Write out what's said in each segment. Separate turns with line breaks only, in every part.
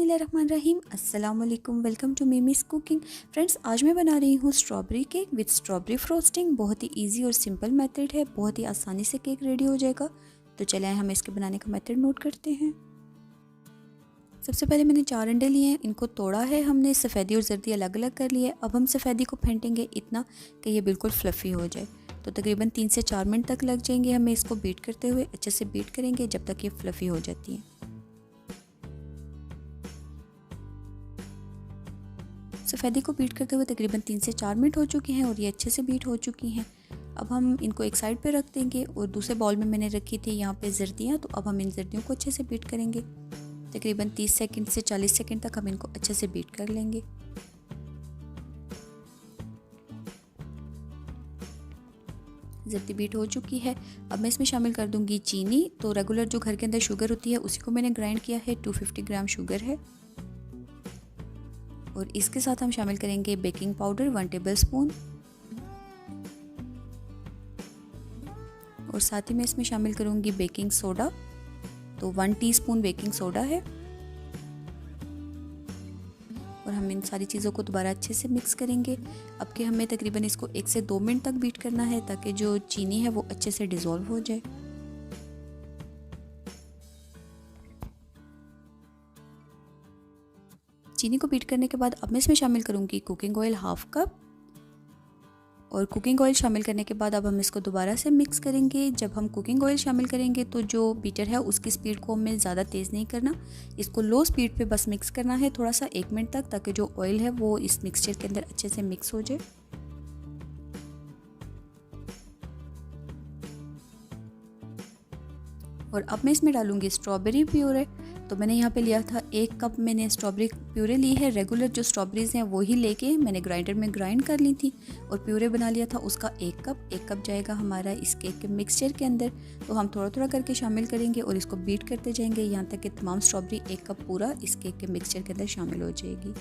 बिस्मिल्लाहिर्रहमानिर्रहीम। अस्सलाम वालेकुम। Welcome to Mimi's cooking. Friends, आज मैं बना रही हूँ strawberry cake with strawberry frosting. बहुत ही इजी और सिंपल मेथड है, बहुत ही आसानी से केक रेडी हो जाएगा। तो चलें हम इसके बनाने का मेथड नोट करते हैं। सबसे पहले मैंने 4 अंडे लिए हैं, इनको तोड़ा है हमने, सफ़ेदी और जर्दी अलग अलग कर लिया है। अब हम सफ़ेदी को फेंटेंगे इतना कि ये बिल्कुल फ्लफ़ी हो जाए। तो तकरीबन 3 से 4 मिनट तक लग जाएंगे हमें इसको बीट करते हुए। अच्छे से बीट करेंगे जब तक ये फ्लफ़ी हो जाती है। सफ़ेदी को बीट करते हुए तकरीबन 3 से 4 मिनट हो चुके हैं और ये अच्छे से बीट हो चुकी हैं। अब हम इनको एक साइड पे रख देंगे और दूसरे बाउल में मैंने रखी थी यहाँ पे जर्दियाँ। तो अब हम इन जर्दियों को अच्छे से बीट करेंगे। तकरीबन 30 सेकंड से 40 सेकंड तक हम इनको अच्छे से बीट कर लेंगे। जर्दी बीट हो चुकी है। अब मैं इसमें शामिल कर दूंगी चीनी। तो रेगुलर जो घर के अंदर शुगर होती है उसी को मैंने ग्राइंड किया है। 250 ग्राम शुगर है। और इसके साथ हम शामिल करेंगे बेकिंग पाउडर 1 टेबल स्पून। और साथ ही मैं इसमें शामिल करूंगी बेकिंग सोडा। तो 1 टीस्पून बेकिंग सोडा है। और हम इन सारी चीज़ों को दोबारा अच्छे से मिक्स करेंगे। अब के हमें तकरीबन इसको 1 से 2 मिनट तक बीट करना है ताकि जो चीनी है वो अच्छे से डिज़ोल्व हो जाए। चीनी को बीट करने के बाद अब मैं इसमें शामिल करूंगी कुकिंग ऑयल 1/2 कप। और कुकिंग ऑयल शामिल करने के बाद अब हम इसको दोबारा से मिक्स करेंगे। जब हम कुकिंग ऑयल शामिल करेंगे तो जो बीटर है उसकी स्पीड को हमें ज़्यादा तेज़ नहीं करना, इसको लो स्पीड पे बस मिक्स करना है थोड़ा सा 1 मिनट तक, ताकि जो ऑयल है वो इस मिक्सचर के अंदर अच्छे से मिक्स हो जाए। और अब मैं इसमें डालूंगी स्ट्रॉबेरी प्यूरे। तो मैंने यहाँ पे लिया था 1 कप मैंने स्ट्रॉबेरी प्यूरे ली है। रेगुलर जो स्ट्रॉबेरीज़ हैं वो ही लेके मैंने ग्राइंडर में ग्राइंड कर ली थी और प्यूरे बना लिया था उसका 1 कप। 1 कप जाएगा हमारा इस केक के मिक्सचर के अंदर। तो हम थोड़ा थोड़ा करके शामिल करेंगे और इसको बीट करते जाएंगे यहाँ तक कि तमाम स्ट्रॉबेरी 1 कप पूरा इस केक के मिक्सचर के अंदर शामिल हो जाएगी।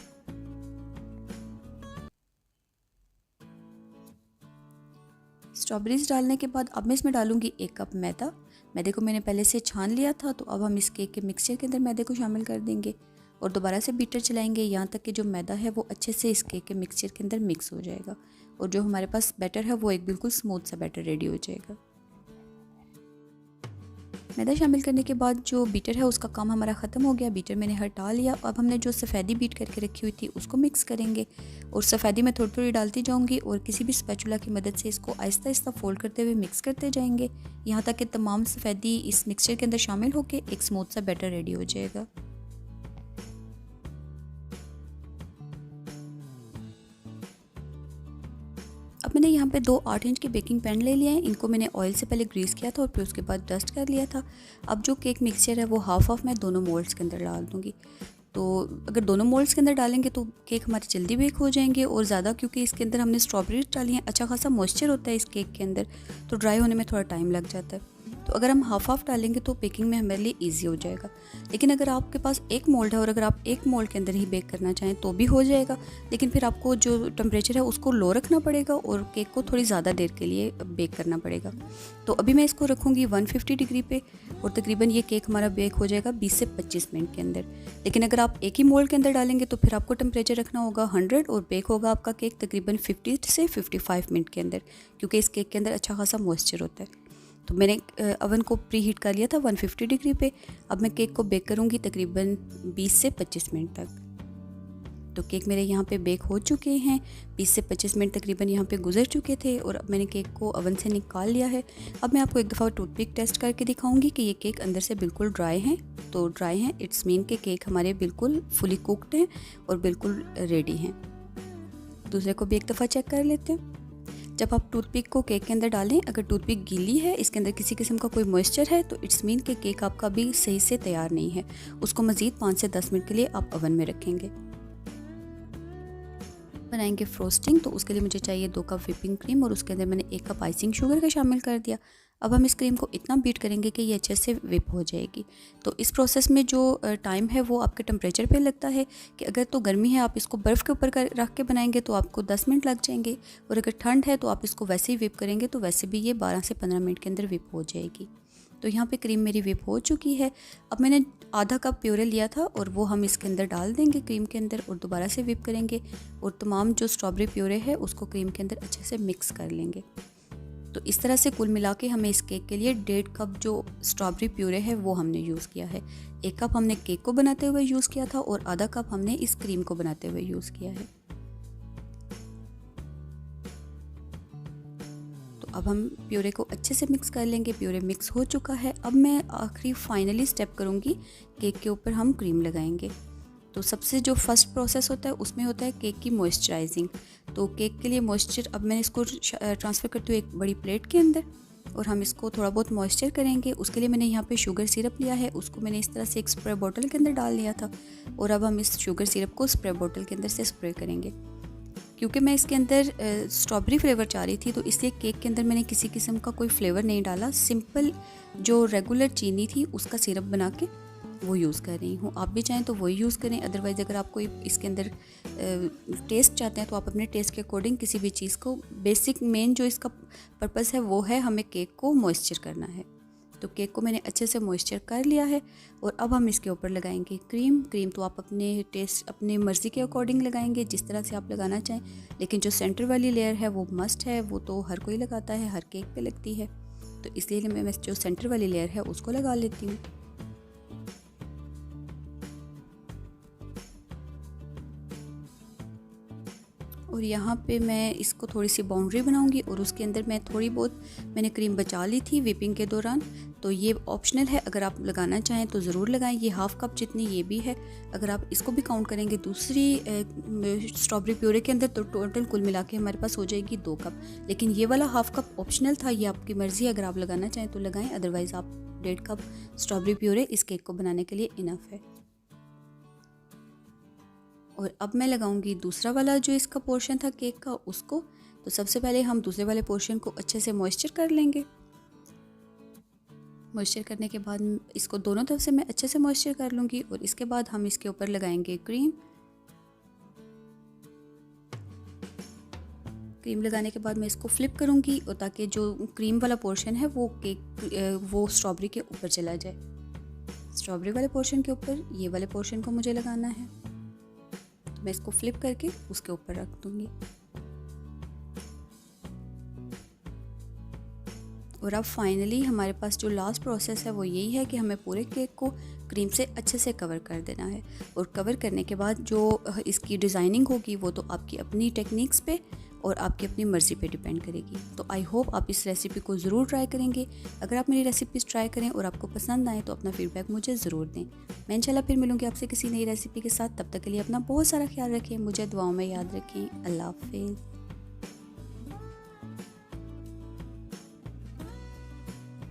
स्ट्रॉबेरीज डालने के बाद अब मैं इसमें डालूंगी 1 कप मैदा। मैदे को मैंने पहले से छान लिया था। तो अब हम इस केक के मिक्सचर के अंदर मैदे को शामिल कर देंगे और दोबारा से बीटर चलाएंगे यहाँ तक कि जो मैदा है वो अच्छे से इस केक के मिक्सचर के अंदर मिक्स हो जाएगा और जो हमारे पास बैटर है वो एक बिल्कुल स्मूथ सा बैटर रेडी हो जाएगा। मैदा शामिल करने के बाद जो बीटर है उसका काम हमारा ख़त्म हो गया। बीटर मैंने हटा लिया। अब हमने जो सफ़ेदी बीट करके रखी हुई थी उसको मिक्स करेंगे और सफ़ेदी मैं थोड़ी थोड़ी डालती जाऊंगी और किसी भी स्पैचुला की मदद से इसको आहिस्ता आहिस्ता फोल्ड करते हुए मिक्स करते जाएंगे यहाँ तक कि तमाम सफ़ेदी इस मिक्सचर के अंदर शामिल होकर एक स्मूथ सा बैटर रेडी हो जाएगा। अब मैंने यहाँ पे 2 8 इंच के बेकिंग पैन ले लिए हैं। इनको मैंने ऑयल से पहले ग्रीस किया था और फिर उसके बाद डस्ट कर लिया था। अब जो केक मिक्सचर है वो हाफ मैं दोनों मोल्ड्स के अंदर डाल दूँगी। तो अगर दोनों मोल्ड्स के अंदर डालेंगे तो केक हमारे जल्दी बेक हो जाएंगे और ज़्यादा, क्योंकि इसके अंदर हमने स्ट्रॉबेरी डाली हैं, अच्छा खासा मॉइस्चर होता है इस केक के अंदर, तो ड्राई होने में थोड़ा टाइम लग जाता है। तो अगर हम हाफ डालेंगे तो बेकिंग में हमारे लिए ईजी हो जाएगा। लेकिन अगर आपके पास 1 मोल्ड है और अगर आप 1 मोल्ड के अंदर ही बेक करना चाहें तो भी हो जाएगा, लेकिन फिर आपको जो टेम्परेचर है उसको लो रखना पड़ेगा और केक को थोड़ी ज़्यादा देर के लिए बेक करना पड़ेगा। तो अभी मैं इसको रखूँगी 150 डिग्री पे और तकरीबन ये केक हमारा बेक हो जाएगा 20 से 25 मिनट के अंदर। लेकिन अगर आप एक ही मोल्ड के अंदर डालेंगे तो फिर आपको टेम्परेचर रखना होगा 100 और बेक होगा आपका केक तकरीबन 50 से 55 मिनट के अंदर, क्योंकि इस केक के अंदर अच्छा खासा मॉइस्चर होता है। तो मैंने अवन को प्री हीट कर लिया था 150 डिग्री पे। अब मैं केक को बेक करूँगी तकरीबन 20 से 25 मिनट तक। तो केक मेरे यहाँ पे बेक हो चुके हैं। 20 से 25 मिनट तकरीबन यहाँ पे गुजर चुके थे और अब मैंने केक को अवन से निकाल लिया है। अब मैं आपको एक दफ़ा टूथपिक टेस्ट करके दिखाऊंगी कि ये केक अंदर से बिल्कुल ड्राई हैं। तो ड्राई हैं इट्स मीन के केक हमारे बिल्कुल फुली कुकड हैं और बिल्कुल रेडी हैं। दूसरे को भी एक दफ़ा चेक कर लेते हैं। जब आप टूथपिक को केक के अंदर डालें, अगर टूथपिक गीली है, इसके अंदर किसी किस्म का कोई मॉइस्चर है, तो इट्स मीन के केक आपका भी सही से तैयार नहीं है। उसको मज़ीद 5 से 10 मिनट के लिए आप ओवन में रखेंगे। बनाएंगे फ्रोस्टिंग। तो उसके लिए मुझे चाहिए 2 कप व्हिपिंग क्रीम और उसके अंदर मैंने 1 कप आइसिंग शुगर का शामिल कर दिया। अब हम इस क्रीम को इतना बीट करेंगे कि ये अच्छे से व्हिप हो जाएगी। तो इस प्रोसेस में जो टाइम है वो आपके टेम्परेचर पे लगता है कि अगर तो गर्मी है आप इसको बर्फ़ के ऊपर रख के बनाएंगे तो आपको 10 मिनट लग जाएंगे और अगर ठंड है तो आप इसको वैसे ही व्हिप करेंगे तो वैसे भी ये 12 से 15 मिनट के अंदर व्हिप हो जाएगी। तो यहाँ पे क्रीम मेरी व्हिप हो चुकी है। अब मैंने आधा कप प्योरे लिया था और वो हम इसके अंदर डाल देंगे क्रीम के अंदर और दोबारा से व्हिप करेंगे और तमाम जो स्ट्रॉबेरी प्योरे है उसको क्रीम के अंदर अच्छे से मिक्स कर लेंगे। तो इस तरह से कुल मिला के हमें इस केक के लिए 1.5 कप जो स्ट्रॉबेरी प्योरे है वो हमने यूज़ किया है। 1 कप हमने केक को बनाते हुए यूज़ किया था और आधा कप हमने इस क्रीम को बनाते हुए यूज़ किया है। अब हम प्योरे को अच्छे से मिक्स कर लेंगे। प्योरे मिक्स हो चुका है। अब मैं आखिरी फाइनली स्टेप करूँगी, केक के ऊपर हम क्रीम लगाएंगे। तो सबसे जो फर्स्ट प्रोसेस होता है उसमें होता है केक की मॉइस्चराइजिंग। तो केक के लिए मॉइस्चर अब मैंने इसको ट्रांसफ़र करती हूँ एक बड़ी प्लेट के अंदर और हम इसको थोड़ा बहुत मॉइस्चर करेंगे। उसके लिए मैंने यहाँ पे शुगर सिरप लिया है, उसको मैंने इस तरह से एक स्प्रे बॉटल के अंदर डाल लिया था और अब हम इस शुगर सिरप को स्प्रे बॉटल के अंदर से स्प्रे करेंगे। क्योंकि मैं इसके अंदर स्ट्रॉबेरी फ्लेवर चाह रही थी तो इसलिए केक के अंदर मैंने किसी किस्म का कोई फ्लेवर नहीं डाला। सिंपल जो रेगुलर चीनी थी उसका सिरप बना के वो यूज़ कर रही हूँ। आप भी चाहें तो वही यूज़ करें, अदरवाइज़ अगर आप कोई इसके अंदर टेस्ट चाहते हैं तो आप अपने टेस्ट के अकॉर्डिंग किसी भी चीज़ को, बेसिक मेन जो इसका पर्पज़ है वो है हमें केक को मॉइस्चर करना है। तो केक को मैंने अच्छे से मॉइस्चर कर लिया है और अब हम इसके ऊपर लगाएंगे क्रीम। क्रीम तो आप अपने टेस्ट, अपने मर्ज़ी के अकॉर्डिंग लगाएंगे, जिस तरह से आप लगाना चाहें, लेकिन जो सेंटर वाली लेयर है वो मस्ट है, वो तो हर कोई लगाता है, हर केक पे लगती है। तो इसलिए मैं जो सेंटर वाली लेयर है उसको लगा लेती हूँ। और यहाँ पे मैं इसको थोड़ी सी बाउंड्री बनाऊंगी और उसके अंदर मैं थोड़ी बहुत मैंने क्रीम बचा ली थी व्हिपिंग के दौरान। तो ये ऑप्शनल है, अगर आप लगाना चाहें तो ज़रूर लगाएं। ये हाफ़ कप जितनी ये भी है, अगर आप इसको भी काउंट करेंगे दूसरी स्ट्रॉबेरी प्योरे के अंदर तो टोटल कुल मिला के हमारे पास हो जाएगी 2 कप। लेकिन ये वाला हाफ़ कप ऑप्शनल था, ये आपकी मर्ज़ी, अगर आप लगाना चाहें तो लगाएं, अदरवाइज़ आप 1.5 कप स्ट्रॉबेरी प्योरे इस केक को बनाने के लिए इनफ है। और अब मैं लगाऊंगी दूसरा वाला जो इसका पोर्शन था केक का उसको। तो सबसे पहले हम दूसरे वाले पोर्शन को अच्छे से मॉइस्चर कर लेंगे। मॉइस्चर करने के बाद इसको दोनों तरफ से मैं अच्छे से मॉइस्चर कर लूँगी और इसके बाद हम इसके ऊपर लगाएंगे क्रीम। क्रीम लगाने के बाद मैं इसको फ्लिप करूँगी और ताकि जो क्रीम वाला पोर्शन है वो केक वो स्ट्रॉबेरी के ऊपर चला जाए। स्ट्रॉबेरी वाले पोर्शन के ऊपर ये वाले पोर्शन को मुझे लगाना है। मैं इसको फ्लिप करके उसके ऊपर रख दूंगी। और अब फाइनली हमारे पास जो लास्ट प्रोसेस है वो यही है कि हमें पूरे केक को क्रीम से अच्छे से कवर कर देना है। और कवर करने के बाद जो इसकी डिज़ाइनिंग होगी वो तो आपकी अपनी टेक्निक्स पे और आपकी अपनी मर्ज़ी पे डिपेंड करेगी। तो आई होप आप इस रेसिपी को ज़रूर ट्राई करेंगे। अगर आप मेरी रेसिपीज़ ट्राई करें और आपको पसंद आए तो अपना फ़ीडबैक मुझे ज़रूर दें। मैं इंशाल्लाह फिर मिलूँगी आपसे किसी नई रेसिपी के साथ। तब तक के लिए अपना बहुत सारा ख्याल रखें, मुझे दुआओं में याद रखें। अल्लाह हाफ़िज़।